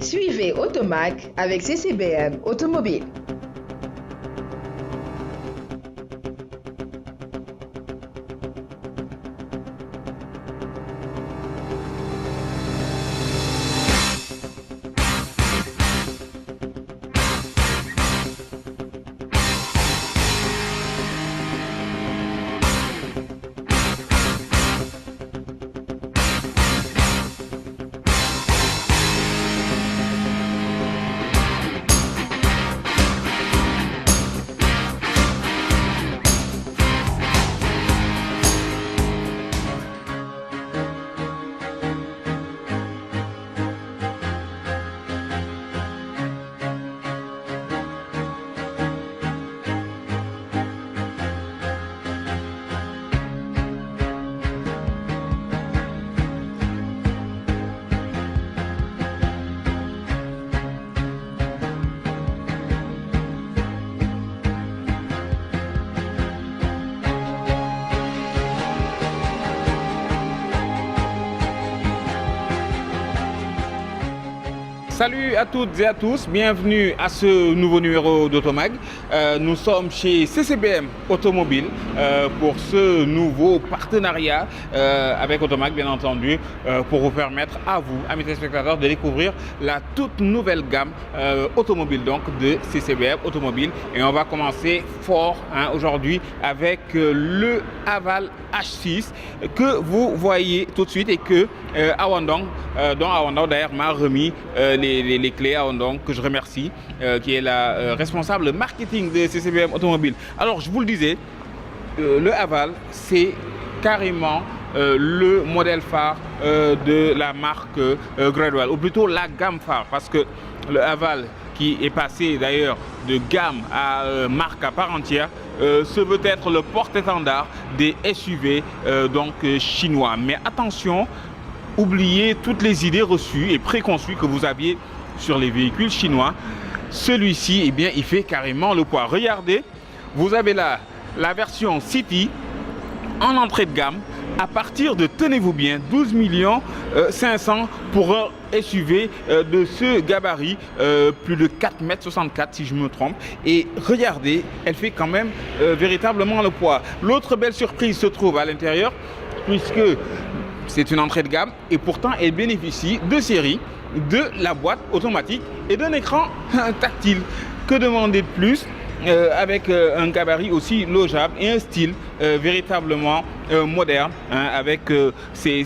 Suivez Automac avec CCBM Automobile. Salut à toutes et à tous, bienvenue à ce nouveau numéro d'Automag. Nous sommes chez CCBM Automobile pour ce nouveau partenariat avec Automag, bien entendu, pour vous permettre à vous, amis téléspectateurs, de découvrir la toute nouvelle gamme automobile donc de CCBM Automobile. Et on va commencer fort aujourd'hui avec le Haval H6 que vous voyez tout de suite et que Awandong, dont Awandong d'ailleurs m'a remis les clés à Awandong, que je remercie, qui est la responsable marketing de CCBM Automobile. Alors je vous le disais, le Haval c'est carrément le modèle phare de la marque Gradual, ou plutôt la gamme phare, parce que le Haval, qui est passé d'ailleurs de gamme à marque à part entière, se veut être le porte-étendard des SUV chinois. Mais attention, oubliez toutes les idées reçues et préconçues que vous aviez sur les véhicules chinois. Celui-ci, eh bien, il fait carrément le poids. Regardez, vous avez là la version City en entrée de gamme à partir de, tenez-vous bien, 12 500 pour un SUV de ce gabarit, plus de 4,64 m si je me trompe. Et regardez, elle fait quand même véritablement le poids. L'autre belle surprise se trouve à l'intérieur, puisque c'est une entrée de gamme et pourtant elle bénéficie de série de la boîte automatique et d'un écran tactile. Que demander de plus avec un gabarit aussi logeable et un style véritablement moderne, hein, avec ces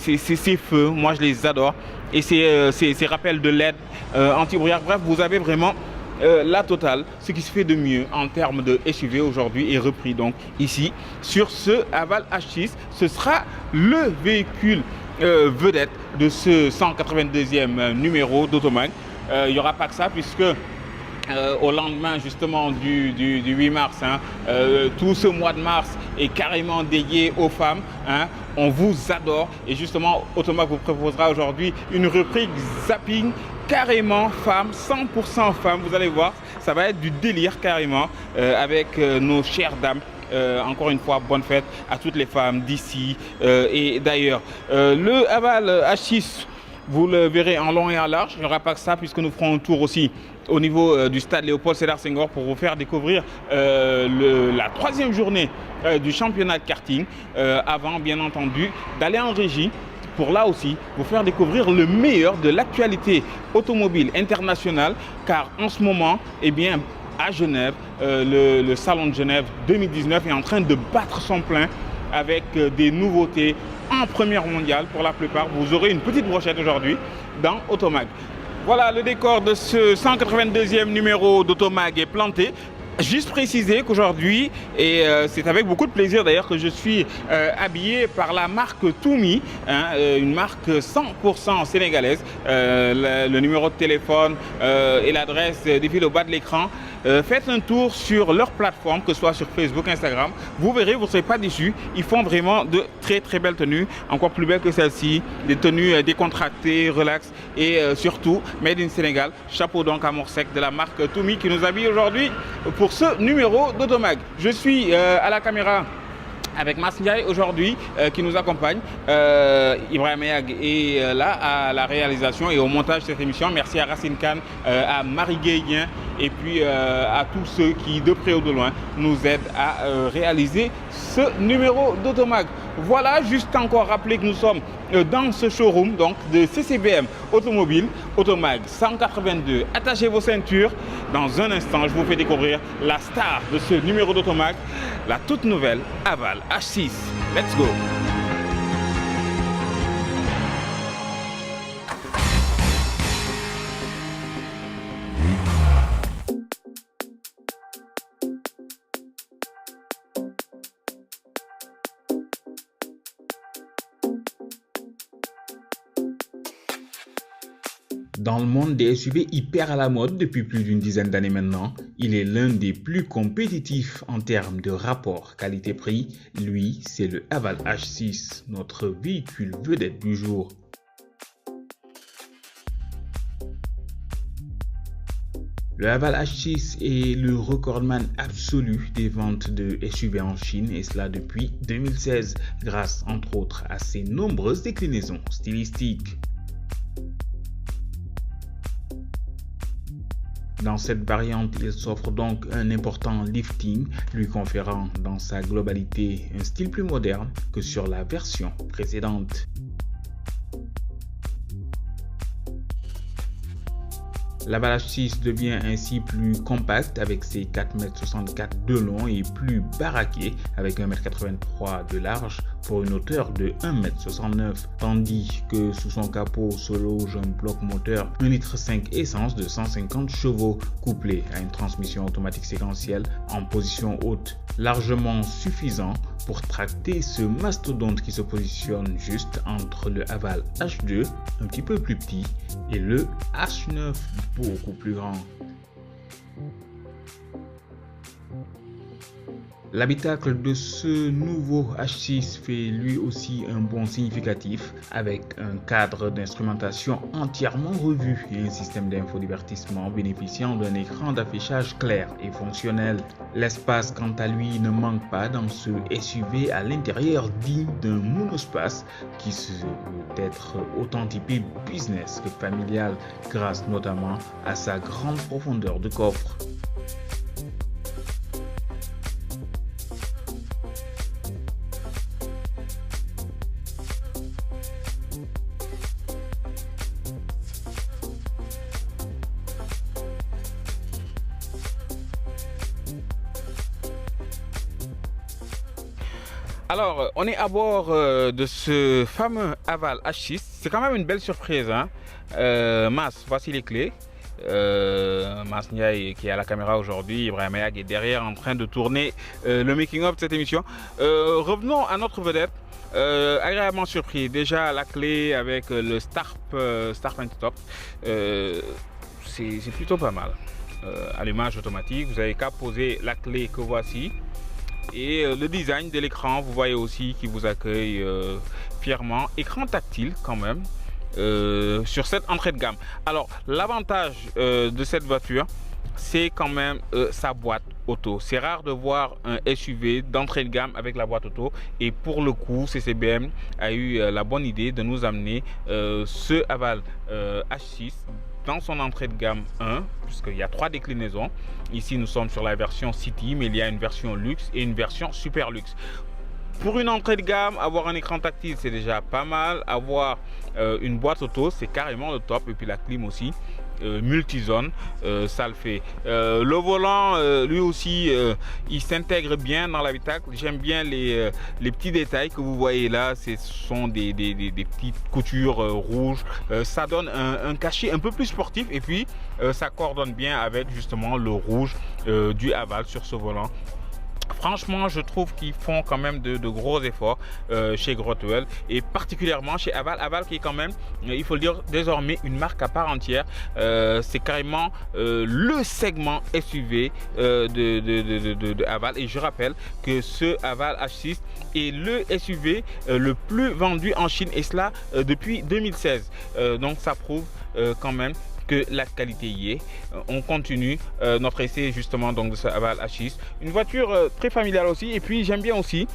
feux, moi je les adore, et ces rappels de LED anti-brouillard. Bref, vous avez vraiment la totale. Ce qui se fait de mieux en termes de SUV aujourd'hui est repris donc ici sur ce Haval H6. Ce sera le véhicule vedette de ce 182e numéro d'Automag. Il n'y aura pas que ça, puisque au lendemain justement du 8 mars, hein, tout ce mois de mars est carrément dédié aux femmes, hein. On vous adore et justement Automag vous proposera aujourd'hui une rubrique zapping carrément femmes, 100% femmes. Vous allez voir, ça va être du délire carrément avec nos chères dames. Encore une fois, bonne fête à toutes les femmes d'ici et d'ailleurs. Le Haval H6, vous le verrez en long et en large. Il n'y aura pas que ça, puisque nous ferons un tour aussi au niveau du stade Léopold Sédar Senghor pour vous faire découvrir la troisième journée du championnat de karting, avant bien entendu d'aller en régie pour là aussi vous faire découvrir le meilleur de l'actualité automobile internationale, car en ce moment, eh bien, à Genève, le salon de Genève 2019 est en train de battre son plein avec des nouveautés en première mondiale pour la plupart. Vous aurez une petite brochette aujourd'hui dans Automag. Voilà, le décor de ce 182e numéro d'Automag est planté. Juste préciser qu'aujourd'hui, et c'est avec beaucoup de plaisir d'ailleurs que je suis habillé par la marque Tumi, hein, une marque 100% sénégalaise. Le numéro de téléphone et l'adresse défilent au bas de l'écran. Faites un tour sur leur plateforme, que ce soit sur Facebook, Instagram. Vous verrez, vous ne serez pas déçus. Ils font vraiment de très très belles tenues, encore plus belles que celle-ci. Des tenues décontractées, relax et surtout made in Sénégal. Chapeau donc à Morsec de la marque Tumi qui nous habille aujourd'hui pour ce numéro d'Automag. Je suis à la caméra avec Mas Ndiaye aujourd'hui qui nous accompagne. Ibrahima Yag est là à la réalisation et au montage de cette émission. Merci à Racine Khan, à Marie Guéguien et puis à tous ceux qui, de près ou de loin, nous aident à réaliser ce numéro d'Automag. Voilà, juste encore rappeler que nous sommes dans ce showroom donc, de CCBM Automobile, Automag 182. Attachez vos ceintures. Dans un instant, je vous fais découvrir la star de ce numéro d'Automag, la toute nouvelle Haval H6. Let's go! Dans le monde des SUV hyper à la mode depuis plus d'une dizaine d'années maintenant, il est l'un des plus compétitifs en termes de rapport qualité-prix. Lui, c'est le Haval H6, notre véhicule vedette du jour. Le Haval H6 est le recordman absolu des ventes de SUV en Chine et cela depuis 2016 grâce entre autres à ses nombreuses déclinaisons stylistiques. Dans cette variante, il s'offre donc un important lifting, lui conférant dans sa globalité un style plus moderne que sur la version précédente. L'Haval H6 devient ainsi plus compact avec ses 4,64 m de long et plus baraqué avec 1,83 m de large pour une hauteur de 1,69 m, tandis que sous son capot se loge un bloc moteur 1,5 litre essence de 150 chevaux couplé à une transmission automatique séquentielle en position haute, largement suffisant pour tracter ce mastodonte qui se positionne juste entre le Haval H2, un petit peu plus petit, et le H9, beaucoup plus grand. L'habitacle de ce nouveau H6 fait lui aussi un bond significatif avec un cadre d'instrumentation entièrement revu et un système d'infodivertissement bénéficiant d'un écran d'affichage clair et fonctionnel. L'espace quant à lui ne manque pas dans ce SUV à l'intérieur digne d'un monospace qui se veut être autant typé business que familial grâce notamment à sa grande profondeur de coffre. Alors, on est à bord de ce fameux Haval H6. C'est quand même une belle surprise. Hein? Mas, voici les clés. Mas Ndiaye qui est à la caméra aujourd'hui, Ibrahima Yag est derrière en train de tourner le making-of de cette émission. Revenons à notre vedette. Agréablement surpris. Déjà la clé avec le Start and Stop. C'est plutôt pas mal. Allumage automatique. Vous n'avez qu'à poser la clé que voici. Et le design de l'écran, vous voyez aussi qui vous accueille fièrement. Écran tactile quand même sur cette entrée de gamme. Alors l'avantage de cette voiture, c'est quand même sa boîte auto. C'est rare de voir un SUV d'entrée de gamme avec la boîte auto. Et pour le coup, CCBM a eu la bonne idée de nous amener ce Haval H6 dans son entrée de gamme 1, puisqu'il y a 3 déclinaisons. Ici, nous sommes sur la version City, mais il y a une version luxe et une version super luxe. Pour une entrée de gamme, avoir un écran tactile, c'est déjà pas mal. Avoir une boîte auto, c'est carrément le top. Et puis la clim aussi, multizone, ça le fait. Le volant, lui aussi, il s'intègre bien dans l'habitacle. J'aime bien les petits détails que vous voyez là. Ce sont des petites coutures rouges. Ça donne un cachet un peu plus sportif. Et puis, ça coordonne bien avec justement le rouge du Haval sur ce volant. Franchement, je trouve qu'ils font quand même de gros efforts chez Grotwell et particulièrement chez Haval. Haval qui est quand même, il faut le dire, désormais une marque à part entière. C'est carrément le segment SUV de Haval. Et je rappelle que ce Haval H6 est le SUV le plus vendu en Chine et cela depuis 2016. Donc ça prouve quand même que la qualité y est. On continue notre essai justement donc de ce Haval H6. Une voiture très familiale aussi, et puis j'aime bien aussi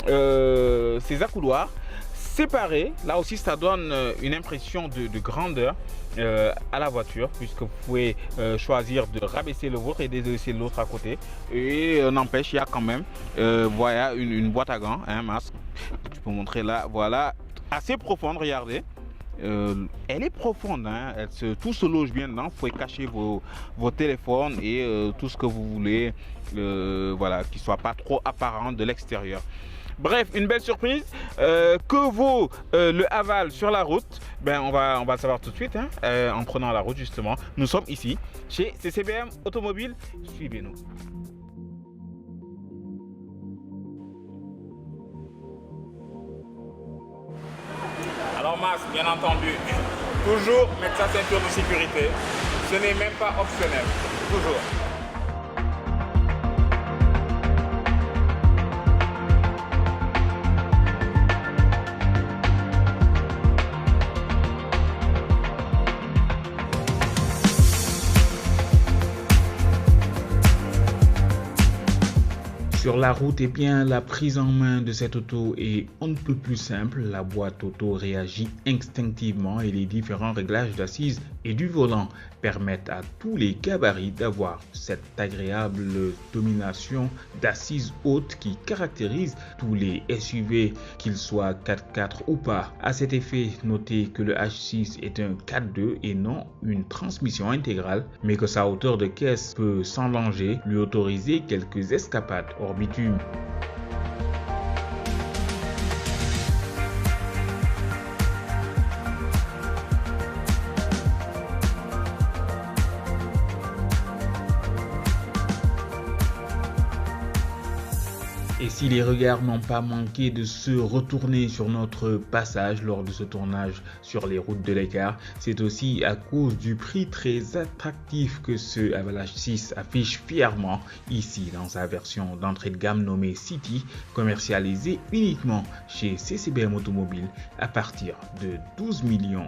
ces accoudoirs séparés. Là aussi ça donne une impression de grandeur à la voiture, puisque vous pouvez choisir de rabaisser le vôtre et de laisser l'autre à côté. Et n'empêche, il y a quand même voilà une boîte à gants, un masque. Je peux montrer là, voilà, assez profonde, regardez. Elle est profonde, hein. Tout se loge bien dedans. Vous pouvez cacher vos téléphones et tout ce que vous voulez, voilà, qui soit pas trop apparent de l'extérieur. Bref, une belle surprise. Que vaut le Haval sur la route? Ben, on va le savoir tout de suite, hein, en prenant la route justement. Nous sommes ici chez CCBM Automobile. Suivez-nous. Alors masque, bien entendu, toujours mettre sa ceinture de sécurité. Ce n'est même pas optionnel, toujours. Sur la route, eh bien, la prise en main de cette auto est on ne peut plus simple. La boîte auto réagit instinctivement et les différents réglages d'assises et du volant permettent à tous les gabarits d'avoir cette agréable domination d'assises hautes qui caractérise tous les SUV, qu'ils soient 4x4 ou pas. À cet effet, notez que le H6 est un 4x2 et non une transmission intégrale, mais que sa hauteur de caisse peut sans danger lui autoriser quelques escapades hors bitume. Et si les regards n'ont pas manqué de se retourner sur notre passage lors de ce tournage sur les routes de l'écart, c'est aussi à cause du prix très attractif que ce Haval H6 affiche fièrement ici dans sa version d'entrée de gamme nommée City, commercialisée uniquement chez CCBM Automobile à partir de 12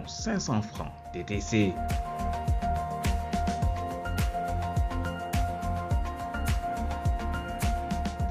500 francs TTC.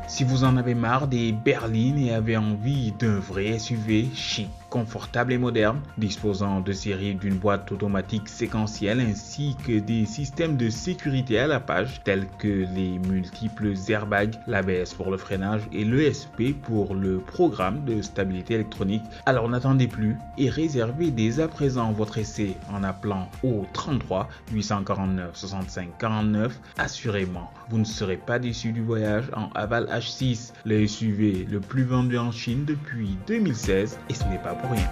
Si vous en avez marre des berlines et avez envie d'un vrai SUV chic, confortable et moderne, disposant de série d'une boîte automatique séquentielle ainsi que des systèmes de sécurité à la page tels que les multiples airbags, l'ABS pour le freinage et l'ESP pour le programme de stabilité électronique, alors n'attendez plus et réservez dès à présent votre essai en appelant au 33 849 65 49. Assurément, vous ne serez pas déçu du voyage en Haval H6, le SUV le plus vendu en Chine depuis 2016, et ce n'est pas pour rien.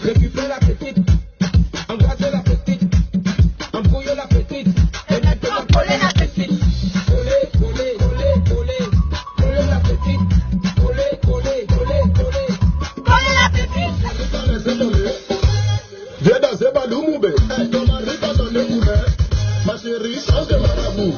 Récupère la petite, embrasse la petite, embrouille la petite, et maintenant coller la petite. Coller, coller, coller, coller, coller la petite. Coller, coller, coller, coller, coller la petite. Viens danser Badou Moubé, ton mari t'a donné couvert. Ma chérie, change de marabout.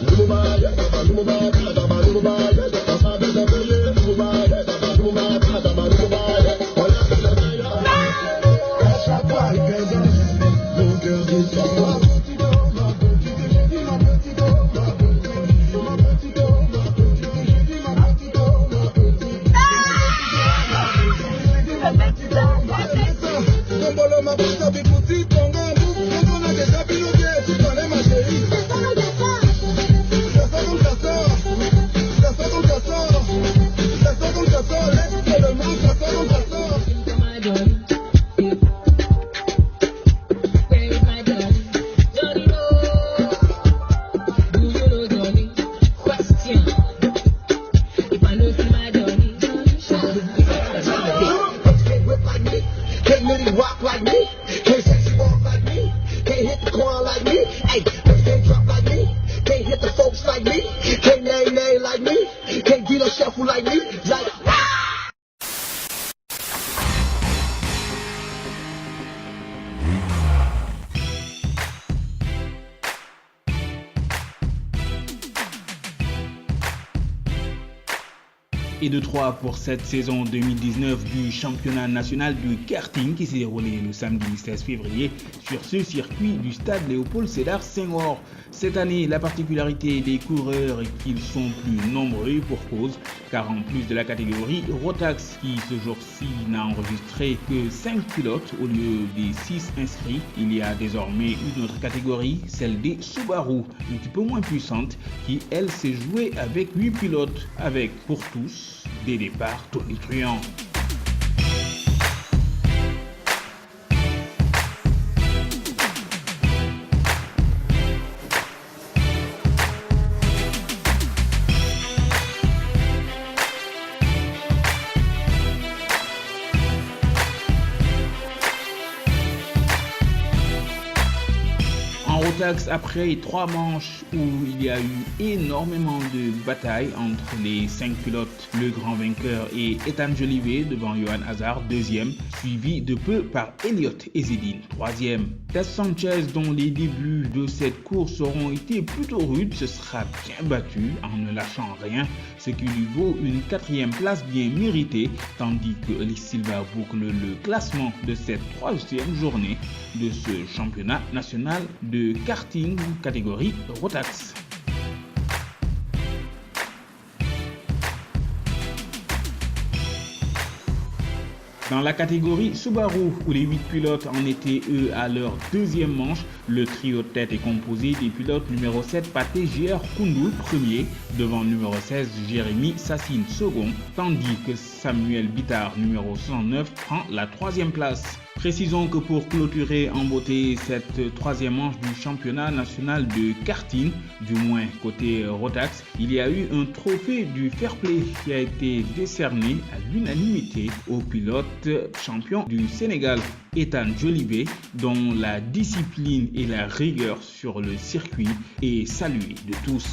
nay like me. Can't get a shuffle like me. Like Et de 3 pour cette saison 2019 du championnat national de karting qui s'est déroulé le samedi 16 février sur ce circuit du stade Léopold Sédar Senghor. Cette année, la particularité des coureurs est qu'ils sont plus nombreux pour cause, car en plus de la catégorie Rotax qui ce jour-ci n'a enregistré que 5 pilotes au lieu des 6 inscrits, il y a désormais une autre catégorie, celle des Subaru, un petit peu moins puissante, qui elle s'est jouée avec 8 pilotes, avec pour tous des départs tonitruants. Rotax, après 3 manches où il y a eu énormément de batailles entre les 5 pilotes, le grand vainqueur est Ethan Jolivet devant Johan Hazard, deuxième, suivi de peu par Elliot Ezedin, troisième. Tess Sanchez, dont les débuts de cette course auront été plutôt rudes, se sera bien battu en ne lâchant rien, ce qui lui vaut une 4e place bien méritée, tandis que Alice Silva boucle le classement de cette 3e journée de ce championnat national de karting catégorie Rotax. Dans la catégorie Subaru, où les 8 pilotes en étaient eux à leur 2e manche, le trio de tête est composé des pilotes numéro 7 Pathé J.R. Koundoul premier, devant numéro 16 Jérémy Sassine second, tandis que Samuel Bittard numéro 69 prend la 3e place. Précisons que pour clôturer en beauté cette 3e manche du championnat national de karting, du moins côté Rotax, il y a eu un trophée du Fair Play qui a été décerné à l'unanimité au pilote champion du Sénégal, Ethan Jolivet, dont la discipline et la rigueur sur le circuit est saluée de tous.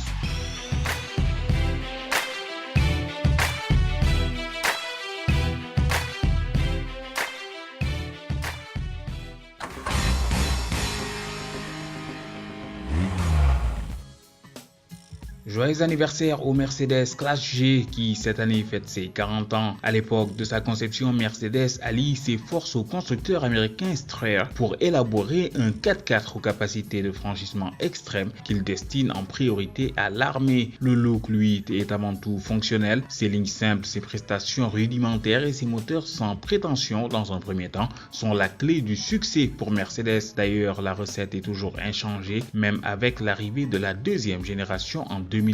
Joyeux anniversaire au Mercedes Classe G qui cette année fête ses 40 ans. À l'époque de sa conception, Mercedes allie ses forces au constructeur américain Steyr pour élaborer un 4x4 aux capacités de franchissement extrêmes qu'il destine en priorité à l'armée. Le look, lui, est avant tout fonctionnel. Ses lignes simples, ses prestations rudimentaires et ses moteurs sans prétention dans un premier temps sont la clé du succès pour Mercedes. D'ailleurs, la recette est toujours inchangée, même avec l'arrivée de la 2e génération en 2018.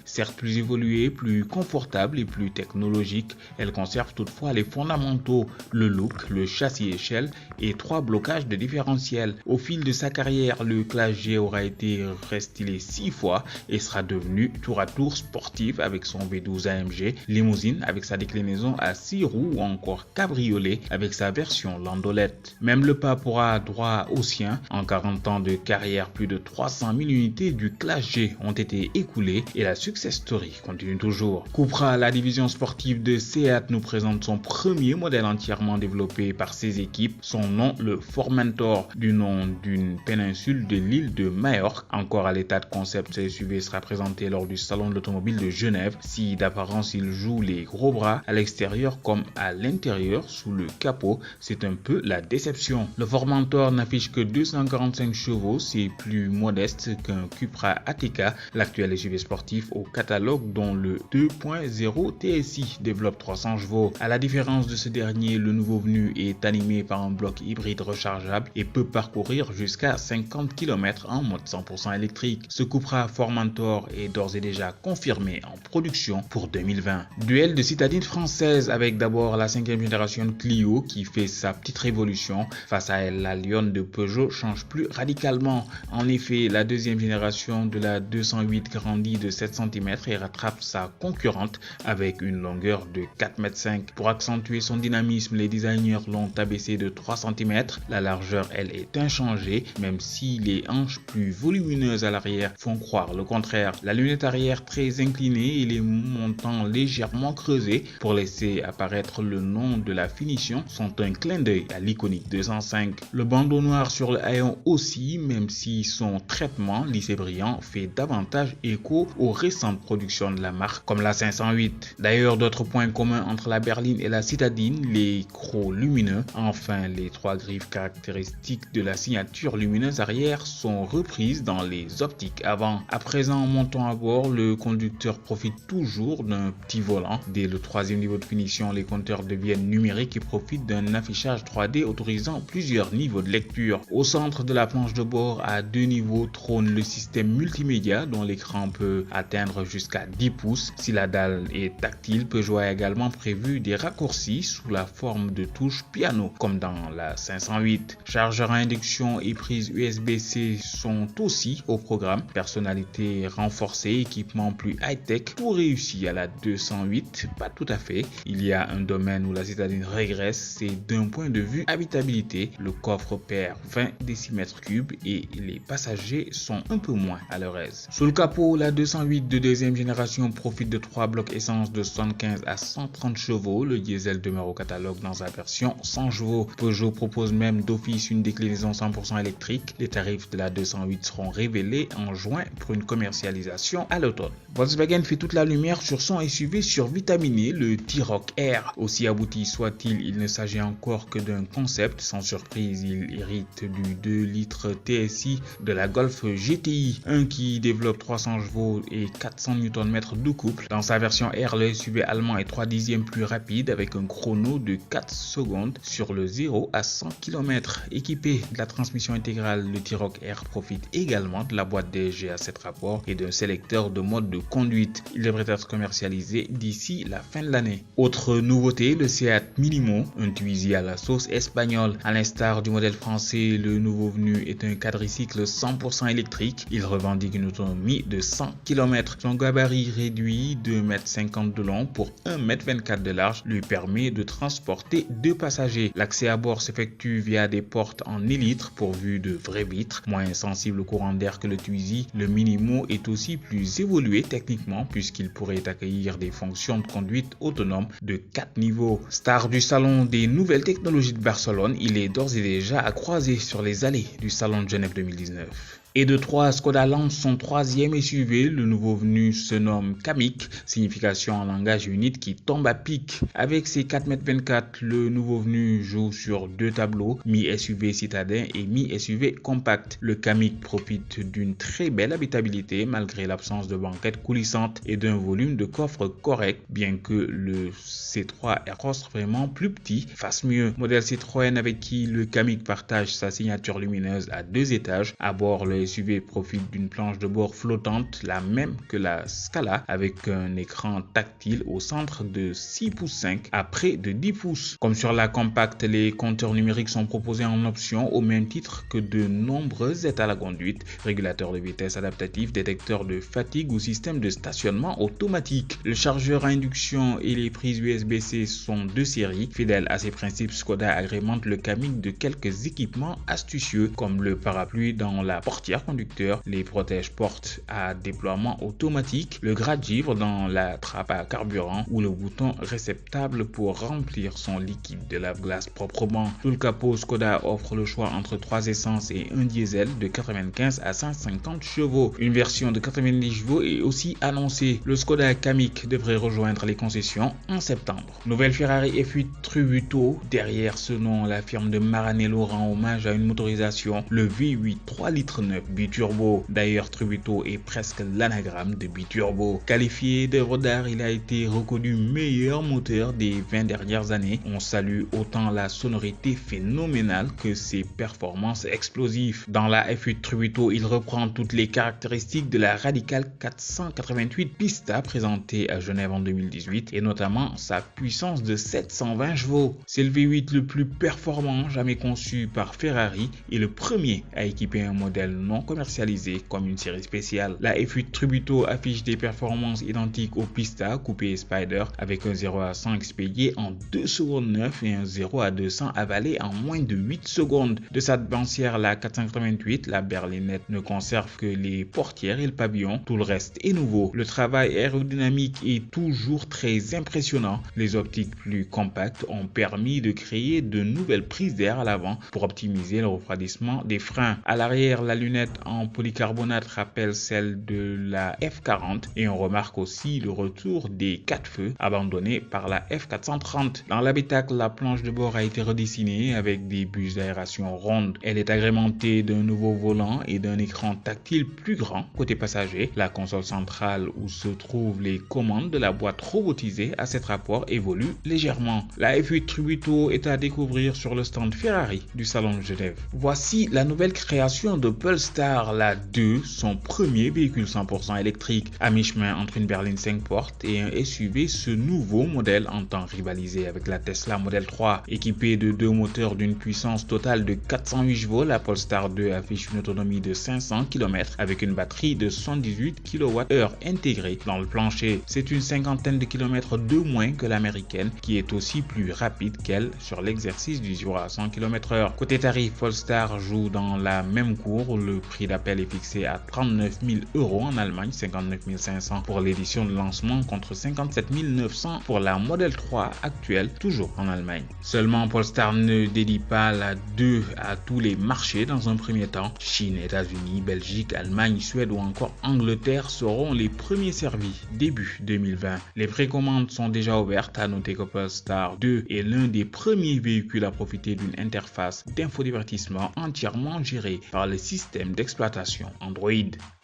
Certes plus évoluée, plus confortable et plus technologique, elle conserve toutefois les fondamentaux, le look, le châssis échelle et 3 blocages de différentiel. Au fil de sa carrière, le Classe G aura été restylé 6 fois et sera devenu tour à tour sportif avec son V12 AMG, limousine avec sa déclinaison à 6 roues ou encore cabriolet avec sa version landolette. Même le pas pourra droit au sien. En 40 ans de carrière, plus de 300 000 unités du Classe G ont été écoulées et la success story continue toujours. Cupra, la division sportive de Seat, nous présente son premier modèle entièrement développé par ses équipes. Son nom, le Formentor, du nom d'une péninsule de l'île de Majorque. Encore à l'état de concept, ce SUV sera présenté lors du salon de l'automobile de Genève. Si d'apparence il joue les gros bras, à l'extérieur comme à l'intérieur, sous le capot, c'est un peu la déception. Le Formentor n'affiche que 245 chevaux, c'est plus modeste qu'un Cupra Ateca, l'actuel SUV sportif au catalogue dont le 2.0 TSI développe 300 chevaux. À la différence de ce dernier, le nouveau venu est animé par un bloc hybride rechargeable et peut parcourir jusqu'à 50 km en mode 100% électrique. Ce Cupra Formentor est d'ores et déjà confirmé en production pour 2020. Duel de citadines françaises avec d'abord la 5e génération Clio qui fait sa petite révolution. Face à elle, la Lionne de Peugeot change plus radicalement. En effet, la 2e génération de la 208 grandit grandit de 7 cm et rattrape sa concurrente avec une longueur de 4,5 m. Pour accentuer son dynamisme, les designers l'ont abaissé de 3 cm. La largeur, elle, est inchangée, même si les hanches plus volumineuses à l'arrière font croire le contraire. La lunette arrière très inclinée et les montants légèrement creusés pour laisser apparaître le nom de la finition sont un clin d'œil à l'iconique 205. Le bandeau noir sur le haillon aussi, même si son traitement lisse et brillant fait davantage écho aux récentes productions de la marque comme la 508. D'ailleurs, d'autres points communs entre la berline et la citadine, les crocs lumineux, enfin les 3 griffes caractéristiques de la signature lumineuse arrière sont reprises dans les optiques avant. À présent, en montant à bord, le conducteur profite toujours d'un petit volant. Dès le 3e niveau de finition, les compteurs deviennent numériques et profitent d'un affichage 3D autorisant plusieurs niveaux de lecture. Au centre de la planche de bord, à 2 niveaux, trône le système multimédia dont l'écran peut atteindre jusqu'à 10 pouces. Si la dalle est tactile, Peugeot a également prévu des raccourcis sous la forme de touches piano, comme dans la 508. Chargeur à induction et prise USB-C sont aussi au programme. Personnalité renforcée, équipement plus high-tech, tout réussi à la 208, pas tout à fait. Il y a un domaine où la citadine régresse, c'est d'un point de vue habitabilité. Le coffre perd 20 décimètres-cubes et les passagers sont un peu moins à leur aise. Sous le capot, la 208 de deuxième génération profite de 3 blocs essence de 75 à 130 chevaux. Le diesel demeure au catalogue dans sa version 100 chevaux. Peugeot propose même d'office une déclinaison 100% électrique. Les tarifs de la 208 seront révélés en juin pour une commercialisation à l'automne. Volkswagen fait toute la lumière sur son SUV survitaminé, le T-Roc R. Aussi abouti soit-il, il ne s'agit encore que d'un concept. Sans surprise, il hérite du 2 litres TSI de la Golf GTI, un qui développe 300 chevaux et 400 Nm de couple. Dans sa version R, le SUV allemand est 3/10 plus rapide avec un chrono de 4 secondes sur le 0 à 100 km. Équipé de la transmission intégrale, le T-Roc R profite également de la boîte DSG à 7 rapports et d'un sélecteur de mode de conduite. Il devrait être commercialisé d'ici la fin de l'année. Autre nouveauté, le Seat Minimo, un Twizy à la sauce espagnole. À l'instar du modèle français, le nouveau venu est un quadricycle 100% électrique. Il revendique une autonomie de 100 km. Son gabarit réduit de 1,50 m de long pour 1,24 m de large lui permet de transporter 2 passagers. L'accès à bord s'effectue via des portes en élytre pourvues de vraies vitres. Moins sensible au courant d'air que le Twizy, le Minimo est aussi plus évolué techniquement puisqu'il pourrait accueillir des fonctions de conduite autonome de 4 niveaux. Star du salon des nouvelles technologies de Barcelone, il est d'ores et déjà à croiser sur les allées du salon de Genève 2019. Et de 3, Skoda lance son 3e SUV. Le nouveau venu se nomme Kamiq, signification en langage unite qui tombe à pic. Avec ses 4,24 m, le nouveau venu joue sur 2 tableaux, mi-SUV citadin et mi-SUV compact. Le Kamiq profite d'une très belle habitabilité malgré l'absence de banquette coulissante et d'un volume de coffre correct, bien que le C3 Aircross vraiment plus petit fasse mieux. Modèle Citroën avec qui le Kamiq partage sa signature lumineuse à 2 étages. À bord, le SUV profite d'une planche de bord flottante, la même que la Scala, avec un écran tactile au centre de 6,5 pouces à près de 10 pouces. Comme sur la compacte, les compteurs numériques sont proposés en option au même titre que de nombreuses aides à la conduite, régulateur de vitesse adaptatif, détecteur de fatigue ou système de stationnement automatique. Le chargeur à induction et les prises USB-C sont de série. Fidèle à ses principes, Skoda agrémente le Kamiq de quelques équipements astucieux comme le parapluie dans la portière conducteur, les protèges portes à déploiement automatique, le gratte-givre dans la trappe à carburant ou le bouton réceptable pour remplir son liquide de lave-glace proprement. Sous le capot, Skoda offre le choix entre 3 essences et un diesel de 95 à 150 chevaux. Une version de 90 chevaux est aussi annoncée. Le Skoda Kamiq devrait rejoindre les concessions en septembre. Nouvelle Ferrari F8 Tributo. Derrière ce nom, la firme de Maranello rend hommage à une motorisation, le V8 3 litres 9 biturbo. D'ailleurs, Tributo est presque l'anagramme de biturbo. Qualifié d'œuvre d'art, il a été reconnu meilleur moteur des 20 dernières années. On salue autant la sonorité phénoménale que ses performances explosives. Dans la F8 Tributo, il reprend toutes les caractéristiques de la Radical 488 Pista présentée à Genève en 2018 et notamment sa puissance de 720 chevaux. C'est le V8 le plus performant jamais conçu par Ferrari et le premier à équiper un modèle non commercialisé comme une série spéciale. La F8 Tributo affiche des performances identiques au Pista Coupé et Spider avec un 0 à 100 expédié en 2 secondes 9 et un 0 à 200 avalé en moins de 8 secondes. De sa devancière, la 488, la berlinette ne conserve que les portières et le pavillon. Tout le reste est nouveau. Le travail aérodynamique est toujours très impressionnant. Les optiques plus compactes ont permis de créer de nouvelles prises d'air à l'avant pour optimiser le refroidissement des freins. À l'arrière, la lunette en polycarbonate rappelle celle de la F40 et on remarque aussi le retour des 4 feux abandonnés par la F430. Dans l'habitacle, la planche de bord a été redessinée avec des bûches d'aération rondes. Elle est agrémentée d'un nouveau volant et d'un écran tactile plus grand côté passager. La console centrale où se trouvent les commandes de la boîte robotisée à cet rapport évolue légèrement. La F8 Tributo est à découvrir sur le stand Ferrari du salon de Genève. Voici la nouvelle création de Polestar, la 2, son premier véhicule 100% électrique. À mi-chemin entre une berline 5 portes et un SUV, ce nouveau modèle entend rivaliser avec la Tesla Model 3. Équipé de 2 moteurs d'une puissance totale de 408 chevaux, la Polestar 2 affiche une autonomie de 500 km avec une batterie de 118 kWh intégrée dans le plancher. C'est une cinquantaine de kilomètres de moins que l'américaine qui est aussi plus rapide qu'elle sur l'exercice du 0 à 100 km/h. Côté tarif, Polestar joue dans la même cour. Le prix d'appel est fixé à 39 000 € en Allemagne, 59 500 pour l'édition de lancement contre 57 900 pour la Model 3 actuelle, toujours en Allemagne. Seulement, Polestar ne dédie pas la 2 à tous les marchés dans un premier temps. Chine, États-Unis, Belgique, Allemagne, Suède ou encore Angleterre seront les premiers servis début 2020. Les précommandes sont déjà ouvertes. À noter que Polestar 2 est l'un des premiers véhicules à profiter d'une interface d'infodivertissement entièrement gérée par le système d'exploitation Android.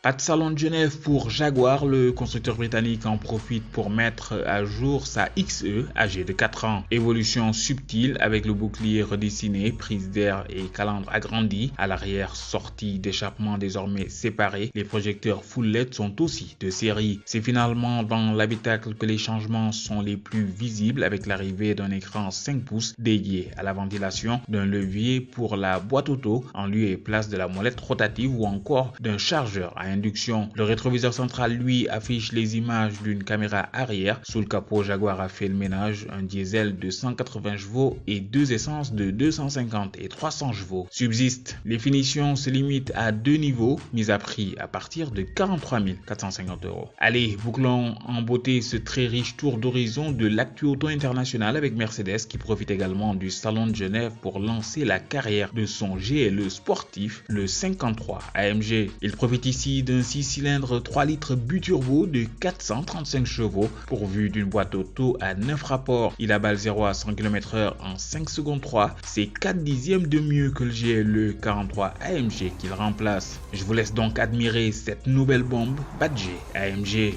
Pas de salon de Genève pour Jaguar, le constructeur britannique en profite pour mettre à jour sa XE âgée de 4 ans. Évolution subtile avec le bouclier redessiné, prise d'air et calandre agrandi. À l'arrière, sortie d'échappement désormais séparée. Les projecteurs full LED sont aussi de série. C'est finalement dans l'habitacle que les changements sont les plus visibles avec l'arrivée d'un écran 5 pouces dédié à la ventilation, d'un levier pour la boîte auto en lieu et place de la molette rotative ou encore d'un chargeur à induction. Le rétroviseur central, lui, affiche les images d'une caméra arrière. Sous le capot, Jaguar a fait le ménage, un diesel de 180 chevaux et 2 essences de 250 et 300 chevaux. Subsistent. Les finitions se limitent à 2 niveaux, mis à prix à partir de 43 450 €. Allez, bouclons en beauté ce très riche tour d'horizon de l'actu auto international avec Mercedes qui profite également du salon de Genève pour lancer la carrière de son GLE sportif, le 53 AMG. Il profite ici d'un 6 cylindres 3 litres biturbo de 435 chevaux pourvu d'une boîte auto à 9 rapports. Il abat 0 à 100 km/h en 5 secondes 3. C'est 4 dixièmes de mieux que le GLE 43 AMG qu'il remplace. Je vous laisse donc admirer cette nouvelle bombe badgée AMG.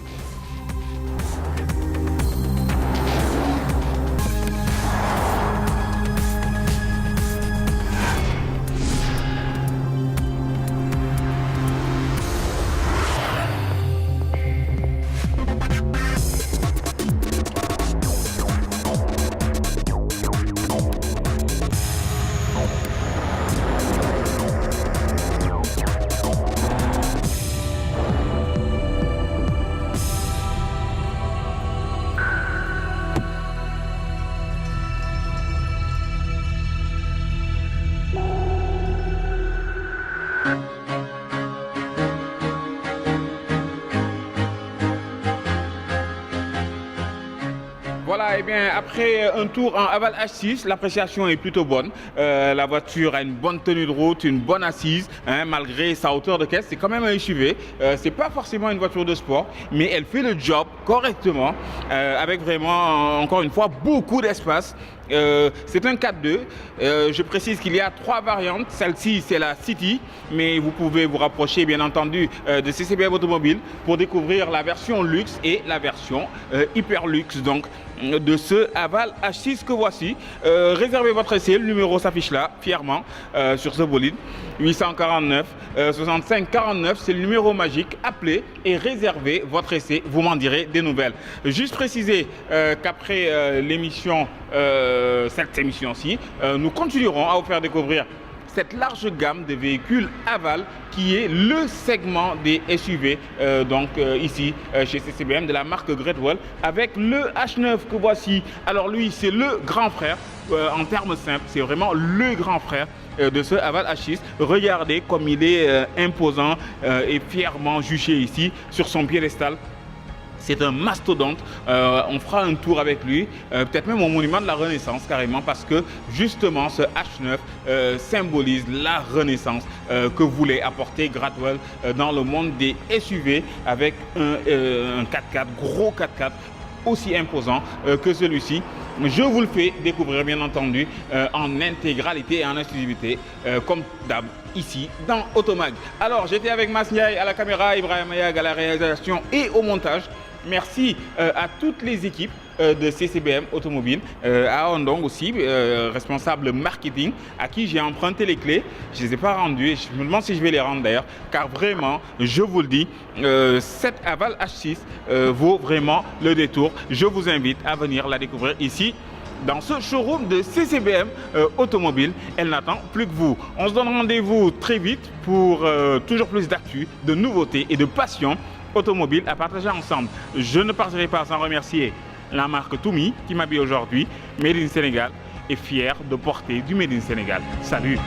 Voilà, et bien après un tour en Haval H6, l'appréciation est plutôt bonne. La voiture a une bonne tenue de route, une bonne assise, hein, malgré sa hauteur de caisse. C'est quand même un SUV. C'est pas forcément une voiture de sport, mais elle fait le job correctement, avec vraiment, encore une fois, beaucoup d'espace. C'est un 4-2. Je précise qu'il y a 3 variantes. Celle-ci, c'est la City, mais vous pouvez vous rapprocher, bien entendu, de CCBM Automobile pour découvrir la version luxe et la version hyper luxe. Donc, de ce Haval H6 que voici. Réservez votre essai, le numéro s'affiche là, fièrement, sur ce bolide. 849 65 49, c'est le numéro magique. Appelez et réservez votre essai, vous m'en direz des nouvelles. Juste préciser qu'après l'émission, cette émission-ci, nous continuerons à vous faire découvrir cette large gamme de véhicules aval qui est le segment des SUV ici chez CCBM de la marque Great Wall avec le H9 que voici. Alors lui, c'est le grand frère en termes simples, c'est vraiment le grand frère de ce Haval H6. Regardez comme il est imposant et fièrement juché ici sur son piédestal. C'est un mastodonte, on fera un tour avec lui, peut-être même au monument de la Renaissance carrément, parce que justement ce H9 symbolise la Renaissance que voulait apporter Great Wall dans le monde des SUV avec un 4x4, gros 4x4 aussi imposant que celui-ci. Je vous le fais découvrir bien entendu en intégralité et en exclusivité comme d'hab ici dans Automag. Alors j'étais avec Mas Ndiaye à la caméra, Ibrahim Ayag à la réalisation et au montage. Merci à toutes les équipes de CCBM Automobile, à Ondong aussi, responsable marketing, à qui j'ai emprunté les clés. Je ne les ai pas rendues et je me demande si je vais les rendre d'ailleurs, car vraiment, je vous le dis, cette Haval H6 vaut vraiment le détour. Je vous invite à venir la découvrir ici, dans ce showroom de CCBM Automobile. Elle n'attend plus que vous. On se donne rendez-vous très vite pour toujours plus d'actu, de nouveautés et de passion automobile à partager ensemble. Je ne partirai pas sans remercier la marque Toumi qui m'habille aujourd'hui, Made in Sénégal, et fier de porter du Made in Sénégal. Salut!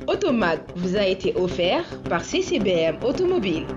Automag vous a été offert par CCBM Automobile.